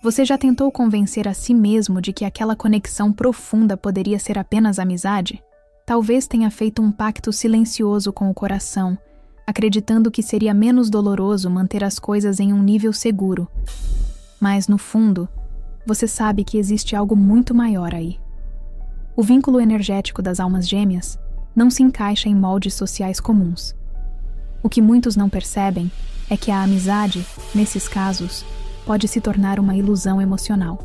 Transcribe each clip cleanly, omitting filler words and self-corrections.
Você já tentou convencer a si mesmo de que aquela conexão profunda poderia ser apenas amizade? Talvez tenha feito um pacto silencioso com o coração, acreditando que seria menos doloroso manter as coisas em um nível seguro. Mas, no fundo, você sabe que existe algo muito maior aí. O vínculo energético das almas gêmeas não se encaixa em moldes sociais comuns. O que muitos não percebem é que a amizade, nesses casos, pode se tornar uma ilusão emocional.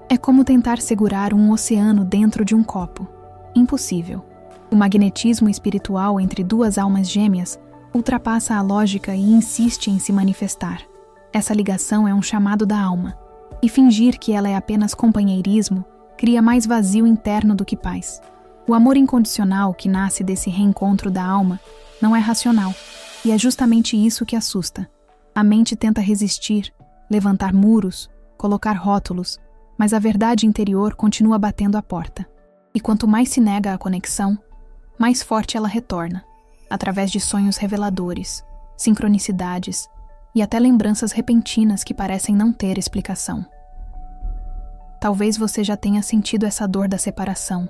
É como tentar segurar um oceano dentro de um copo. Impossível. O magnetismo espiritual entre duas almas gêmeas ultrapassa a lógica e insiste em se manifestar. Essa ligação é um chamado da alma, e fingir que ela é apenas companheirismo cria mais vazio interno do que paz. O amor incondicional que nasce desse reencontro da alma não é racional, e é justamente isso que assusta. A mente tenta resistir, levantar muros, colocar rótulos, mas a verdade interior continua batendo a porta. E quanto mais se nega a conexão, mais forte ela retorna, através de sonhos reveladores, sincronicidades e até lembranças repentinas que parecem não ter explicação. Talvez você já tenha sentido essa dor da separação,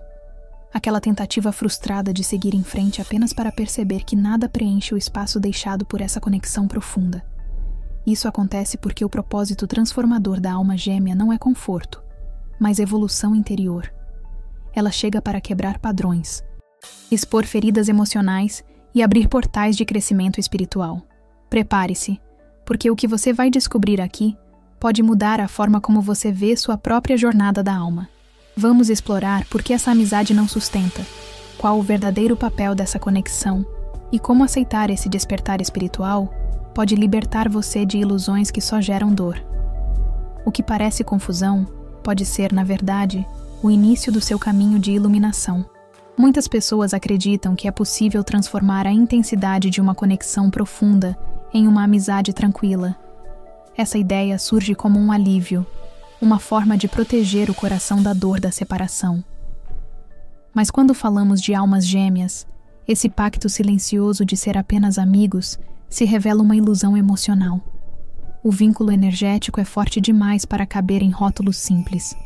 aquela tentativa frustrada de seguir em frente apenas para perceber que nada preenche o espaço deixado por essa conexão profunda. Isso acontece porque o propósito transformador da alma gêmea não é conforto, mas evolução interior. Ela chega para quebrar padrões, expor feridas emocionais e abrir portais de crescimento espiritual. Prepare-se, porque o que você vai descobrir aqui pode mudar a forma como você vê sua própria jornada da alma. Vamos explorar por que essa amizade não sustenta, qual o verdadeiro papel dessa conexão e como aceitar esse despertar espiritual pode libertar você de ilusões que só geram dor. O que parece confusão pode ser, na verdade, o início do seu caminho de iluminação. Muitas pessoas acreditam que é possível transformar a intensidade de uma conexão profunda em uma amizade tranquila. Essa ideia surge como um alívio, uma forma de proteger o coração da dor da separação. Mas quando falamos de almas gêmeas, esse pacto silencioso de ser apenas amigos se revela uma ilusão emocional. O vínculo energético é forte demais para caber em rótulos simples.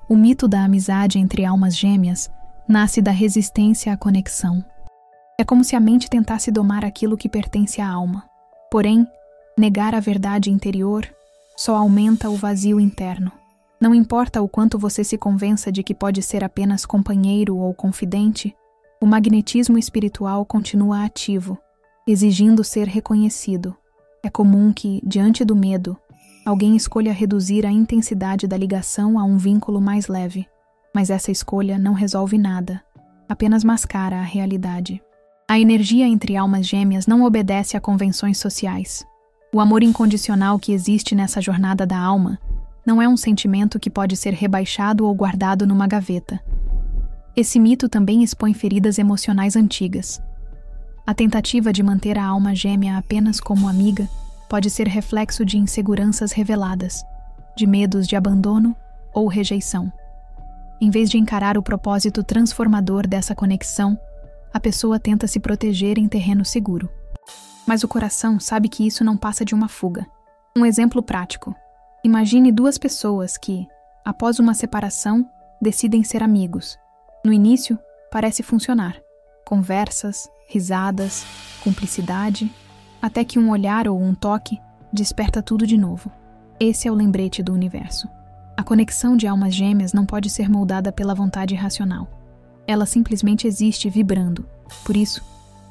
O mito da amizade entre almas gêmeas nasce da resistência à conexão. É como se a mente tentasse domar aquilo que pertence à alma. Porém, negar a verdade interior só aumenta o vazio interno. Não importa o quanto você se convença de que pode ser apenas companheiro ou confidente, o magnetismo espiritual continua ativo, exigindo ser reconhecido. É comum que, diante do medo, alguém escolha reduzir a intensidade da ligação a um vínculo mais leve, mas essa escolha não resolve nada, apenas mascara a realidade. A energia entre almas gêmeas não obedece a convenções sociais. O amor incondicional que existe nessa jornada da alma não é um sentimento que pode ser rebaixado ou guardado numa gaveta. Esse mito também expõe feridas emocionais antigas. A tentativa de manter a alma gêmea apenas como amiga pode ser reflexo de inseguranças reveladas, de medos de abandono ou rejeição. Em vez de encarar o propósito transformador dessa conexão, a pessoa tenta se proteger em terreno seguro. Mas o coração sabe que isso não passa de uma fuga. Um exemplo prático. Imagine duas pessoas que, após uma separação, decidem ser amigos. No início, parece funcionar. Conversas, risadas, cumplicidade, até que um olhar ou um toque desperta tudo de novo. Esse é o lembrete do universo. A conexão de almas gêmeas não pode ser moldada pela vontade racional. Ela simplesmente existe vibrando. Por isso,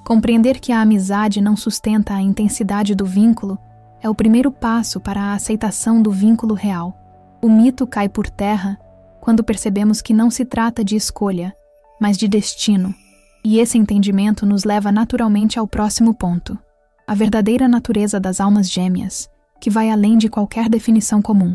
compreender que a amizade não sustenta a intensidade do vínculo é o primeiro passo para a aceitação do vínculo real. O mito cai por terra quando percebemos que não se trata de escolha, mas de destino. E esse entendimento nos leva naturalmente ao próximo ponto. A verdadeira natureza das almas gêmeas, que vai além de qualquer definição comum.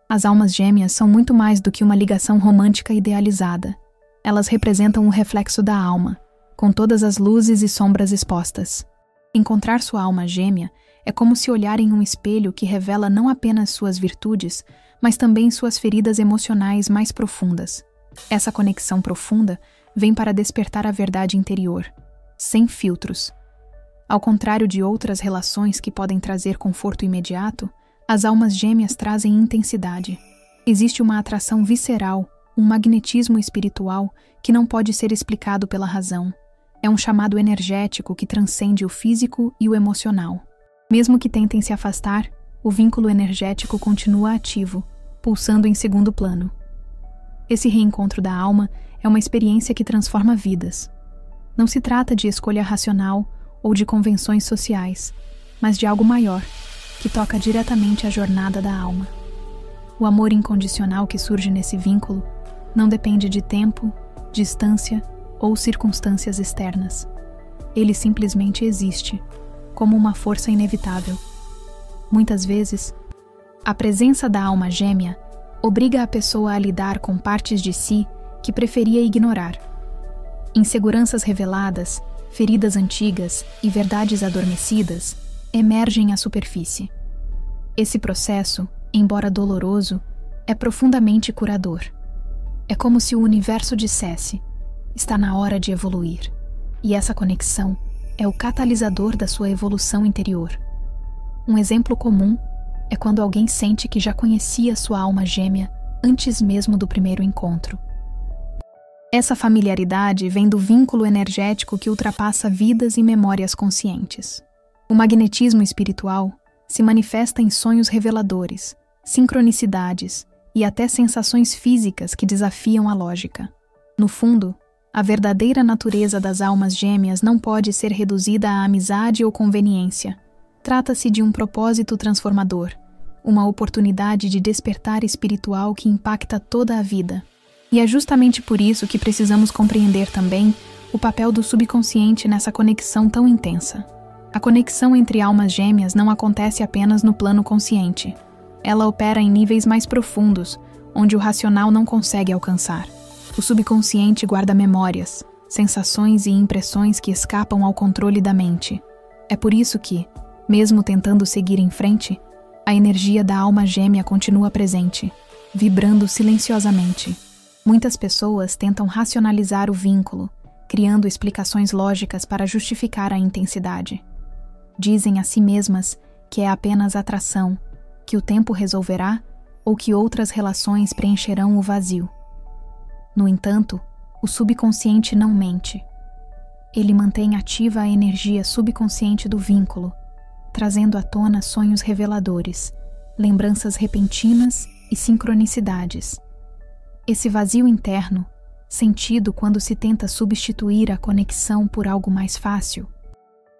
As almas gêmeas são muito mais do que uma ligação romântica idealizada. Elas representam o reflexo da alma, com todas as luzes e sombras expostas. Encontrar sua alma gêmea é como se olhar em um espelho que revela não apenas suas virtudes, mas também suas feridas emocionais mais profundas. Essa conexão profunda vem para despertar a verdade interior, sem filtros. Ao contrário de outras relações que podem trazer conforto imediato, As almas gêmeas trazem intensidade. Existe uma atração visceral, um magnetismo espiritual que não pode ser explicado pela razão. É um chamado energético que transcende o físico e o emocional. Mesmo que tentem se afastar, o vínculo energético continua ativo, pulsando em segundo plano. Esse reencontro da alma é uma experiência que transforma vidas. Não se trata de escolha racional ou de convenções sociais, mas de algo maior, que toca diretamente a jornada da alma. O amor incondicional que surge nesse vínculo não depende de tempo, distância ou circunstâncias externas. Ele simplesmente existe, como uma força inevitável. Muitas vezes, a presença da alma gêmea obriga a pessoa a lidar com partes de si que preferia ignorar. Inseguranças reveladas, feridas antigas e verdades adormecidas emergem à superfície. Esse processo, embora doloroso, é profundamente curador. É como se o universo dissesse: está na hora de evoluir. E essa conexão é o catalisador da sua evolução interior. Um exemplo comum é quando alguém sente que já conhecia sua alma gêmea antes mesmo do primeiro encontro. Essa familiaridade vem do vínculo energético que ultrapassa vidas e memórias conscientes. O magnetismo espiritual se manifesta em sonhos reveladores, sincronicidades e até sensações físicas que desafiam a lógica. No fundo, a verdadeira natureza das almas gêmeas não pode ser reduzida à amizade ou conveniência. Trata-se de um propósito transformador, uma oportunidade de despertar espiritual que impacta toda a vida. E é justamente por isso que precisamos compreender também o papel do subconsciente nessa conexão tão intensa. A conexão entre almas gêmeas não acontece apenas no plano consciente. Ela opera em níveis mais profundos, onde o racional não consegue alcançar. O subconsciente guarda memórias, sensações e impressões que escapam ao controle da mente. É por isso que, mesmo tentando seguir em frente, a energia da alma gêmea continua presente, vibrando silenciosamente. Muitas pessoas tentam racionalizar o vínculo, criando explicações lógicas para justificar a intensidade. Dizem a si mesmas que é apenas atração, que o tempo resolverá ou que outras relações preencherão o vazio. No entanto, o subconsciente não mente. Ele mantém ativa a energia subconsciente do vínculo, trazendo à tona sonhos reveladores, lembranças repentinas e sincronicidades. Esse vazio interno, sentido quando se tenta substituir a conexão por algo mais fácil,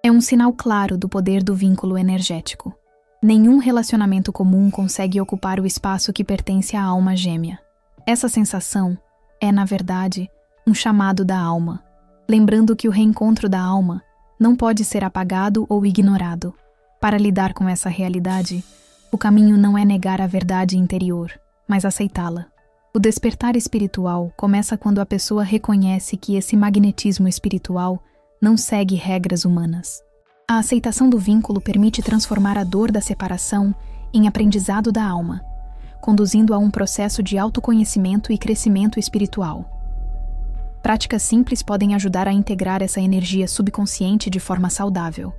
é um sinal claro do poder do vínculo energético. Nenhum relacionamento comum consegue ocupar o espaço que pertence à alma gêmea. Essa sensação é, na verdade, um chamado da alma, lembrando que o reencontro da alma não pode ser apagado ou ignorado. Para lidar com essa realidade, o caminho não é negar a verdade interior, mas aceitá-la. O despertar espiritual começa quando a pessoa reconhece que esse magnetismo espiritual não segue regras humanas. A aceitação do vínculo permite transformar a dor da separação em aprendizado da alma, conduzindo a um processo de autoconhecimento e crescimento espiritual. Práticas simples podem ajudar a integrar essa energia subconsciente de forma saudável.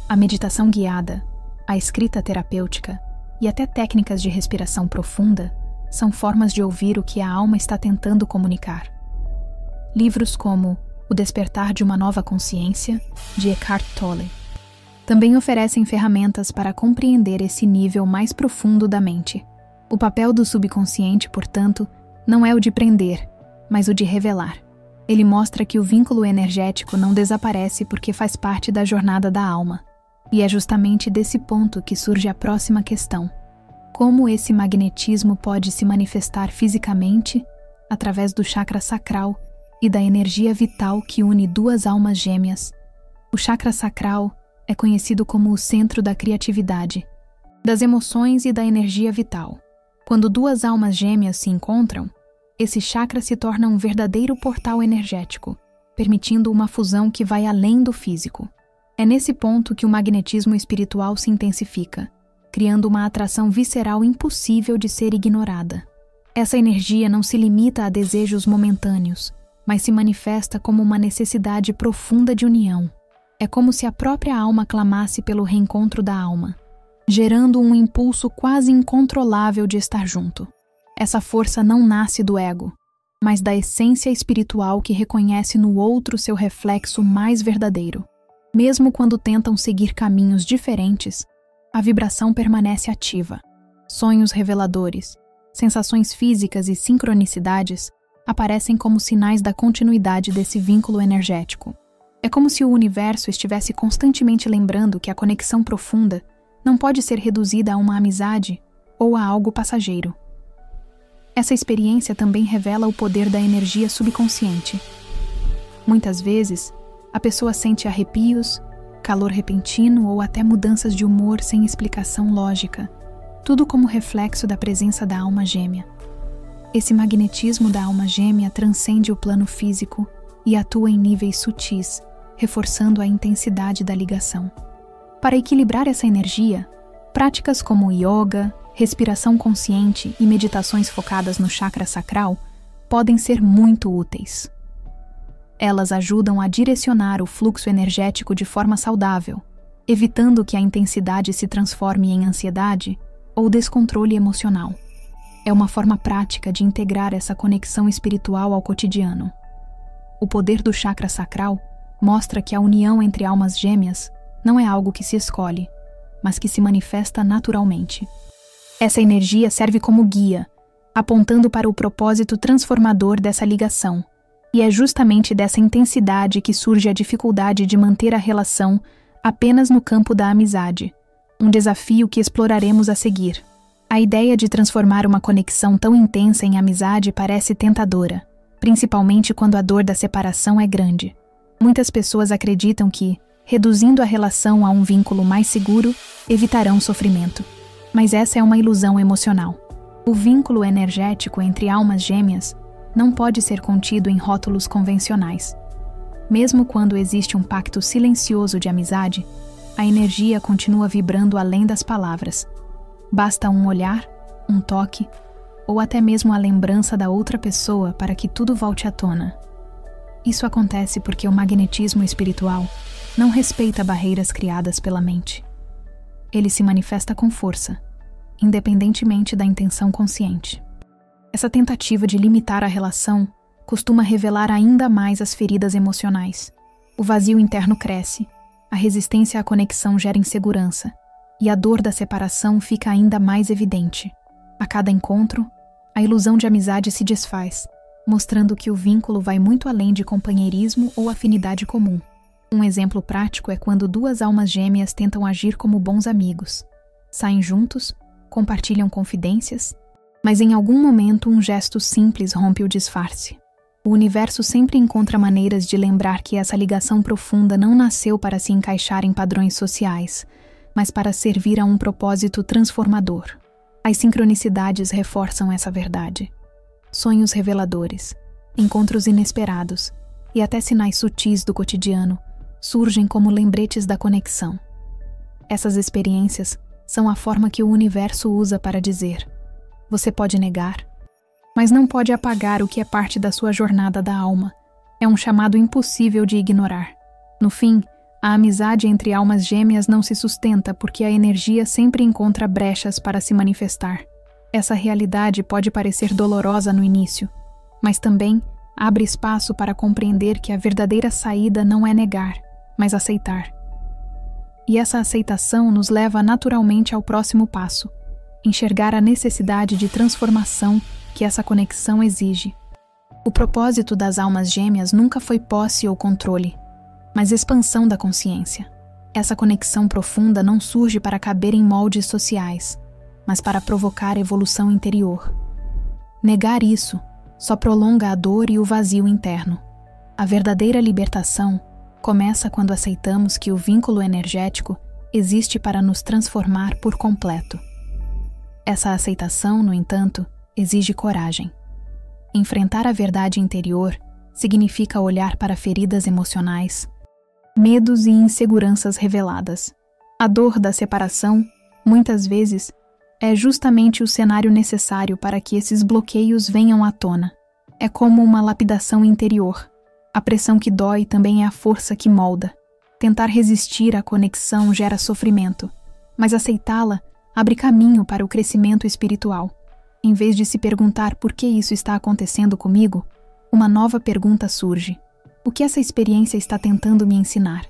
A meditação guiada, a escrita terapêutica e até técnicas de respiração profunda são formas de ouvir o que a alma está tentando comunicar. Livros como O Despertar de uma Nova Consciência, de Eckhart Tolle, também oferecem ferramentas para compreender esse nível mais profundo da mente. O papel do subconsciente, portanto, não é o de prender, mas o de revelar. Ele mostra que o vínculo energético não desaparece porque faz parte da jornada da alma. E é justamente desse ponto que surge a próxima questão. Como esse magnetismo pode se manifestar fisicamente através do chakra sacral e da energia vital que une duas almas gêmeas? O chakra sacral é conhecido como o centro da criatividade, das emoções e da energia vital. Quando duas almas gêmeas se encontram, esse chakra se torna um verdadeiro portal energético, permitindo uma fusão que vai além do físico. É nesse ponto que o magnetismo espiritual se intensifica, criando uma atração visceral impossível de ser ignorada. Essa energia não se limita a desejos momentâneos, mas se manifesta como uma necessidade profunda de união. É como se a própria alma clamasse pelo reencontro da alma. gerando um impulso quase incontrolável de estar junto. Essa força não nasce do ego, mas da essência espiritual que reconhece no outro seu reflexo mais verdadeiro. Mesmo quando tentam seguir caminhos diferentes, a vibração permanece ativa. Sonhos reveladores, sensações físicas e sincronicidades aparecem como sinais da continuidade desse vínculo energético. É como se o universo estivesse constantemente lembrando que a conexão profunda não pode ser reduzida a uma amizade ou a algo passageiro. Essa experiência também revela o poder da energia subconsciente. Muitas vezes, a pessoa sente arrepios, calor repentino ou até mudanças de humor sem explicação lógica, tudo como reflexo da presença da alma gêmea. Esse magnetismo da alma gêmea transcende o plano físico e atua em níveis sutis, reforçando a intensidade da ligação. Para equilibrar essa energia, práticas como yoga, respiração consciente e meditações focadas no chakra sacral podem ser muito úteis. Elas ajudam a direcionar o fluxo energético de forma saudável, evitando que a intensidade se transforme em ansiedade ou descontrole emocional. É uma forma prática de integrar essa conexão espiritual ao cotidiano. O poder do chakra sacral mostra que a união entre almas gêmeas não é algo que se escolhe, mas que se manifesta naturalmente. Essa energia serve como guia, apontando para o propósito transformador dessa ligação, e é justamente dessa intensidade que surge a dificuldade de manter a relação apenas no campo da amizade, um desafio que exploraremos a seguir. A ideia de transformar uma conexão tão intensa em amizade parece tentadora, principalmente quando a dor da separação é grande. Muitas pessoas acreditam que, reduzindo a relação a um vínculo mais seguro, evitarão sofrimento. Mas essa é uma ilusão emocional. O vínculo energético entre almas gêmeas não pode ser contido em rótulos convencionais. Mesmo quando existe um pacto silencioso de amizade, a energia continua vibrando além das palavras. Basta um olhar, um toque, ou até mesmo a lembrança da outra pessoa para que tudo volte à tona. Isso acontece porque o magnetismo espiritual não respeita barreiras criadas pela mente. Ele se manifesta com força, independentemente da intenção consciente. Essa tentativa de limitar a relação costuma revelar ainda mais as feridas emocionais. O vazio interno cresce, a resistência à conexão gera insegurança, e a dor da separação fica ainda mais evidente. A cada encontro, a ilusão de amizade se desfaz, mostrando que o vínculo vai muito além de companheirismo ou afinidade comum. Um exemplo prático é quando duas almas gêmeas tentam agir como bons amigos. Saem juntos, compartilham confidências, mas em algum momento um gesto simples rompe o disfarce. O universo sempre encontra maneiras de lembrar que essa ligação profunda não nasceu para se encaixar em padrões sociais, mas para servir a um propósito transformador. As sincronicidades reforçam essa verdade. Sonhos reveladores, encontros inesperados e até sinais sutis do cotidiano surgem como lembretes da conexão. Essas experiências são a forma que o universo usa para dizer: você pode negar, mas não pode apagar o que é parte da sua jornada da alma. É um chamado impossível de ignorar. No fim, a amizade entre almas gêmeas não se sustenta porque a energia sempre encontra brechas para se manifestar. Essa realidade pode parecer dolorosa no início, mas também abre espaço para compreender que a verdadeira saída não é negar, mas aceitar. E essa aceitação nos leva naturalmente ao próximo passo: enxergar a necessidade de transformação que essa conexão exige. O propósito das almas gêmeas nunca foi posse ou controle, mas expansão da consciência. Essa conexão profunda não surge para caber em moldes sociais, mas para provocar evolução interior. Negar isso só prolonga a dor e o vazio interno. A verdadeira libertação começa quando aceitamos que o vínculo energético existe para nos transformar por completo. Essa aceitação, no entanto, exige coragem. Enfrentar a verdade interior significa olhar para feridas emocionais, medos e inseguranças reveladas. A dor da separação, muitas vezes, é justamente o cenário necessário para que esses bloqueios venham à tona. É como uma lapidação interior. A pressão que dói também é a força que molda. Tentar resistir à conexão gera sofrimento, mas aceitá-la abre caminho para o crescimento espiritual. Em vez de se perguntar por que isso está acontecendo comigo, uma nova pergunta surge: o que essa experiência está tentando me ensinar?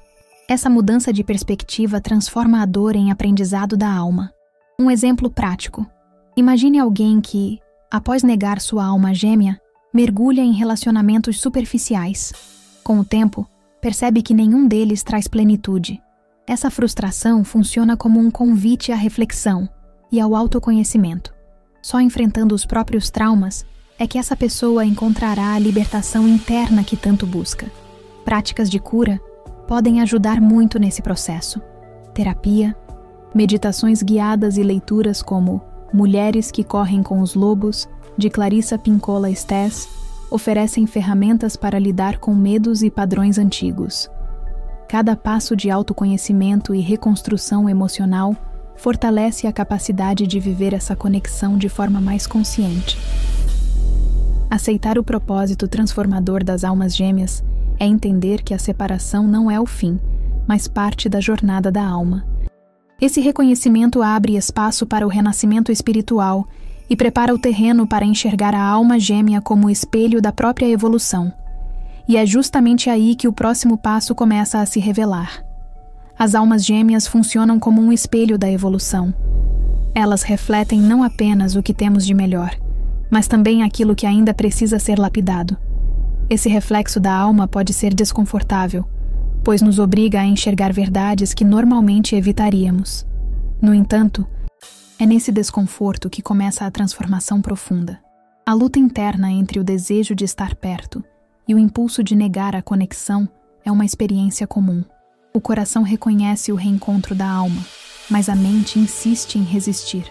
Essa mudança de perspectiva transforma a dor em aprendizado da alma. Um exemplo prático. Imagine alguém que, após negar sua alma gêmea, mergulha em relacionamentos superficiais. Com o tempo, percebe que nenhum deles traz plenitude. Essa frustração funciona como um convite à reflexão e ao autoconhecimento. Só enfrentando os próprios traumas é que essa pessoa encontrará a libertação interna que tanto busca. Práticas de cura podem ajudar muito nesse processo. Terapia, meditações guiadas e leituras como Mulheres que Correm com os Lobos, de Clarissa Pinkola Estés, oferecem ferramentas para lidar com medos e padrões antigos. Cada passo de autoconhecimento e reconstrução emocional fortalece a capacidade de viver essa conexão de forma mais consciente. Aceitar o propósito transformador das almas gêmeas é entender que a separação não é o fim, mas parte da jornada da alma. Esse reconhecimento abre espaço para o renascimento espiritual e prepara o terreno para enxergar a alma gêmea como espelho da própria evolução. E é justamente aí que o próximo passo começa a se revelar. As almas gêmeas funcionam como um espelho da evolução. Elas refletem não apenas o que temos de melhor, mas também aquilo que ainda precisa ser lapidado. Esse reflexo da alma pode ser desconfortável, pois nos obriga a enxergar verdades que normalmente evitaríamos. No entanto, é nesse desconforto que começa a transformação profunda. A luta interna entre o desejo de estar perto e o impulso de negar a conexão é uma experiência comum. O coração reconhece o reencontro da alma, mas a mente insiste em resistir.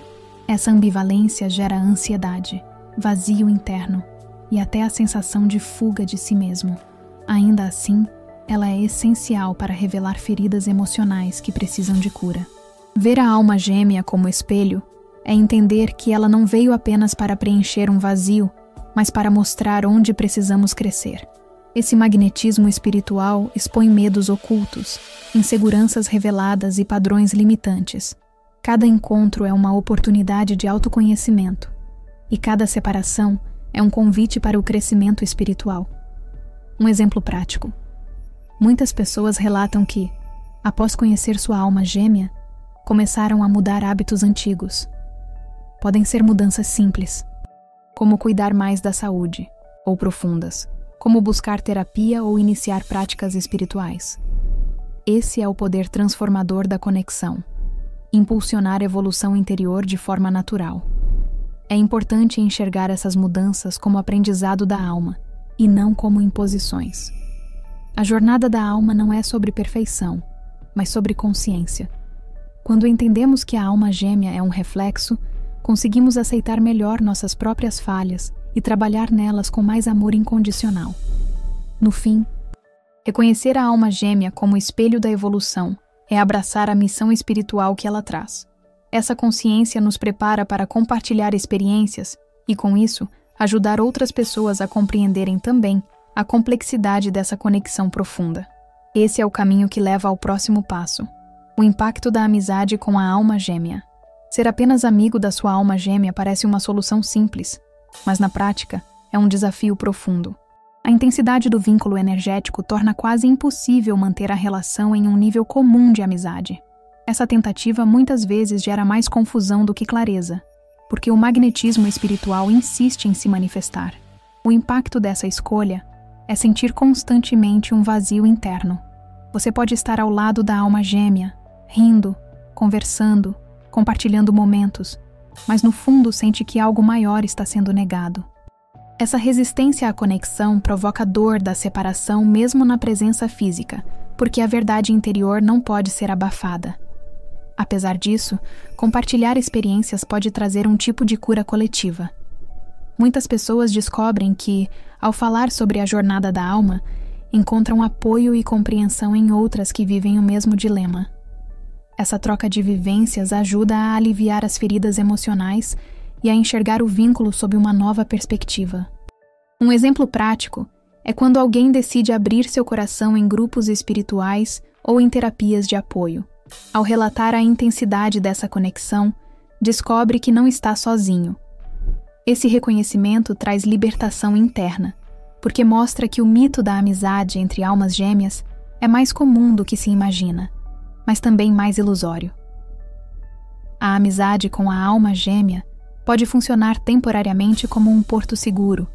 Essa ambivalência gera ansiedade, vazio interno e até a sensação de fuga de si mesmo. Ainda assim, ela é essencial para revelar feridas emocionais que precisam de cura. Ver a alma gêmea como espelho é entender que ela não veio apenas para preencher um vazio, mas para mostrar onde precisamos crescer. Esse magnetismo espiritual expõe medos ocultos, inseguranças reveladas e padrões limitantes. Cada encontro é uma oportunidade de autoconhecimento, e cada separação é um convite para o crescimento espiritual. Um exemplo prático. Muitas pessoas relatam que, após conhecer sua alma gêmea, começaram a mudar hábitos antigos. Podem ser mudanças simples, como cuidar mais da saúde, ou profundas, como buscar terapia ou iniciar práticas espirituais. Esse é o poder transformador da conexão, impulsionar a evolução interior de forma natural. É importante enxergar essas mudanças como aprendizado da alma, e não como imposições. A jornada da alma não é sobre perfeição, mas sobre consciência. Quando entendemos que a alma gêmea é um reflexo, conseguimos aceitar melhor nossas próprias falhas e trabalhar nelas com mais amor incondicional. No fim, reconhecer a alma gêmea como espelho da evolução é abraçar a missão espiritual que ela traz. Essa consciência nos prepara para compartilhar experiências e, com isso, ajudar outras pessoas a compreenderem também a complexidade dessa conexão profunda. Esse é o caminho que leva ao próximo passo, o impacto da amizade com a alma gêmea. Ser apenas amigo da sua alma gêmea parece uma solução simples, mas na prática é um desafio profundo. A intensidade do vínculo energético torna quase impossível manter a relação em um nível comum de amizade. Essa tentativa muitas vezes gera mais confusão do que clareza, porque o magnetismo espiritual insiste em se manifestar. O impacto dessa escolha é sentir constantemente um vazio interno. Você pode estar ao lado da alma gêmea, rindo, conversando, compartilhando momentos, mas no fundo sente que algo maior está sendo negado. Essa resistência à conexão provoca dor da separação mesmo na presença física, porque a verdade interior não pode ser abafada. Apesar disso, compartilhar experiências pode trazer um tipo de cura coletiva. Muitas pessoas descobrem que, ao falar sobre a jornada da alma, encontram apoio e compreensão em outras que vivem o mesmo dilema. Essa troca de vivências ajuda a aliviar as feridas emocionais e a enxergar o vínculo sob uma nova perspectiva. Um exemplo prático é quando alguém decide abrir seu coração em grupos espirituais ou em terapias de apoio. Ao relatar a intensidade dessa conexão, descobre que não está sozinho. Esse reconhecimento traz libertação interna, porque mostra que o mito da amizade entre almas gêmeas é mais comum do que se imagina, mas também mais ilusório. A amizade com a alma gêmea pode funcionar temporariamente como um porto seguro,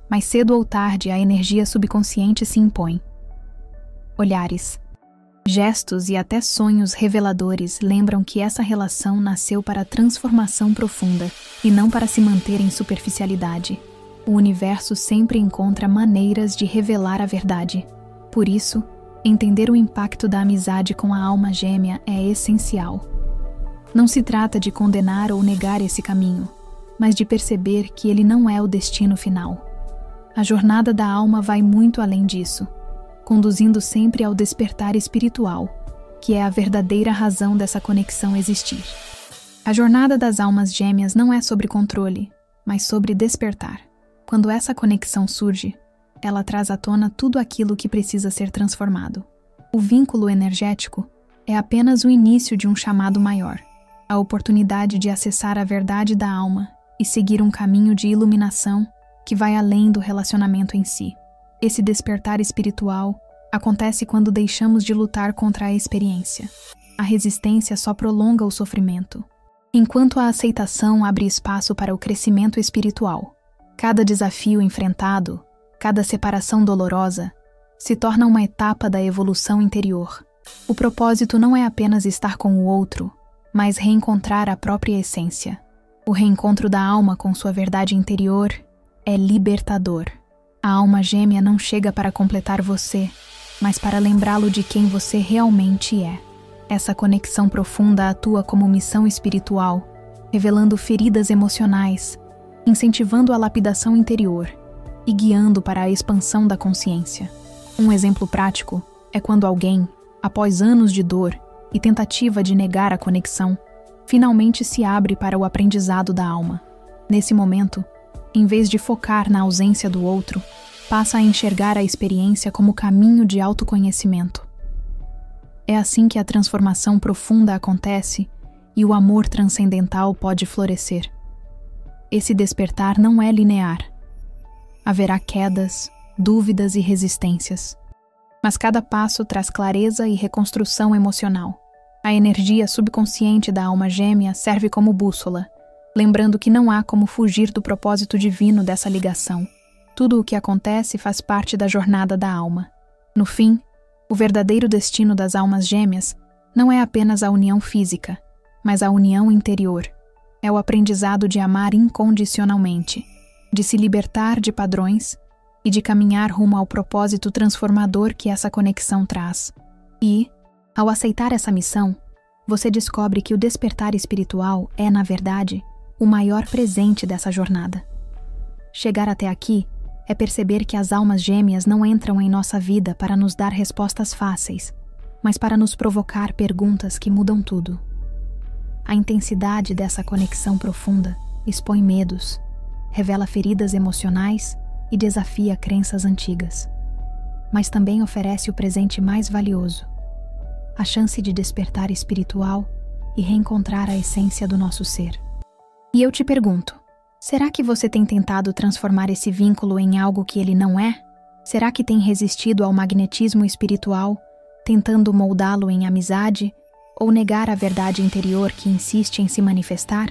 mas cedo ou tarde a energia subconsciente se impõe. Olhares, gestos e até sonhos reveladores lembram que essa relação nasceu para transformação profunda e não para se manter em superficialidade. O universo sempre encontra maneiras de revelar a verdade. Por isso, entender o impacto da amizade com a alma gêmea é essencial. Não se trata de condenar ou negar esse caminho, mas de perceber que ele não é o destino final. A jornada da alma vai muito além disso, conduzindo sempre ao despertar espiritual, que é a verdadeira razão dessa conexão existir. A jornada das almas gêmeas não é sobre controle, mas sobre despertar. Quando essa conexão surge, ela traz à tona tudo aquilo que precisa ser transformado. O vínculo energético é apenas o início de um chamado maior, a oportunidade de acessar a verdade da alma e seguir um caminho de iluminação que vai além do relacionamento em si. Esse despertar espiritual acontece quando deixamos de lutar contra a experiência. A resistência só prolonga o sofrimento, enquanto a aceitação abre espaço para o crescimento espiritual. Cada desafio enfrentado, cada separação dolorosa, se torna uma etapa da evolução interior. O propósito não é apenas estar com o outro, mas reencontrar a própria essência. O reencontro da alma com sua verdade interior é libertador. A alma gêmea não chega para completar você, mas para lembrá-lo de quem você realmente é. Essa conexão profunda atua como missão espiritual, revelando feridas emocionais, incentivando a lapidação interior e guiando para a expansão da consciência. Um exemplo prático é quando alguém, após anos de dor e tentativa de negar a conexão, finalmente se abre para o aprendizado da alma. Nesse momento, em vez de focar na ausência do outro, passa a enxergar a experiência como caminho de autoconhecimento. É assim que a transformação profunda acontece e o amor transcendental pode florescer. Esse despertar não é linear. Haverá quedas, dúvidas e resistências. Mas cada passo traz clareza e reconstrução emocional. A energia subconsciente da alma gêmea serve como bússola, lembrando que não há como fugir do propósito divino dessa ligação. Tudo o que acontece faz parte da jornada da alma. No fim, o verdadeiro destino das almas gêmeas não é apenas a união física, mas a união interior. É o aprendizado de amar incondicionalmente, de se libertar de padrões e de caminhar rumo ao propósito transformador que essa conexão traz. E, ao aceitar essa missão, você descobre que o despertar espiritual é, na verdade, o maior presente dessa jornada. Chegar até aqui é perceber que as almas gêmeas não entram em nossa vida para nos dar respostas fáceis, mas para nos provocar perguntas que mudam tudo. A intensidade dessa conexão profunda expõe medos, revela feridas emocionais e desafia crenças antigas. Mas também oferece o presente mais valioso, a chance de despertar espiritual e reencontrar a essência do nosso ser. E eu te pergunto, será que você tem tentado transformar esse vínculo em algo que ele não é? Será que tem resistido ao magnetismo espiritual, tentando moldá-lo em amizade, ou negar a verdade interior que insiste em se manifestar?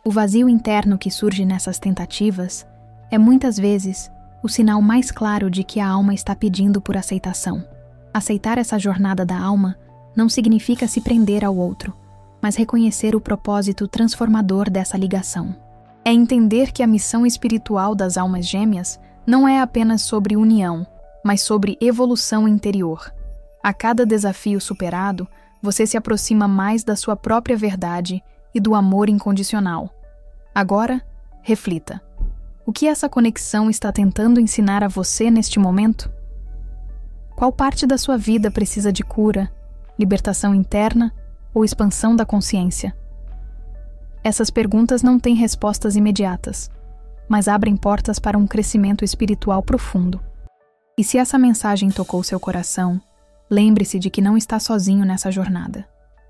O vazio interno que surge nessas tentativas é muitas vezes o sinal mais claro de que a alma está pedindo por aceitação. Aceitar essa jornada da alma não significa se prender ao outro, mas reconhecer o propósito transformador dessa ligação. É entender que a missão espiritual das almas gêmeas não é apenas sobre união, mas sobre evolução interior. A cada desafio superado, você se aproxima mais da sua própria verdade e do amor incondicional. Agora, reflita. O que essa conexão está tentando ensinar a você neste momento? Qual parte da sua vida precisa de cura, libertação interna ou expansão da consciência? Essas perguntas não têm respostas imediatas, mas abrem portas para um crescimento espiritual profundo. E se essa mensagem tocou seu coração, lembre-se de que não está sozinho nessa jornada.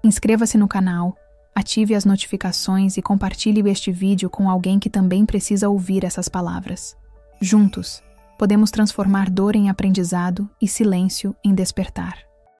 Inscreva-se no canal, ative as notificações e compartilhe este vídeo com alguém que também precisa ouvir essas palavras. Juntos, podemos transformar dor em aprendizado e silêncio em despertar.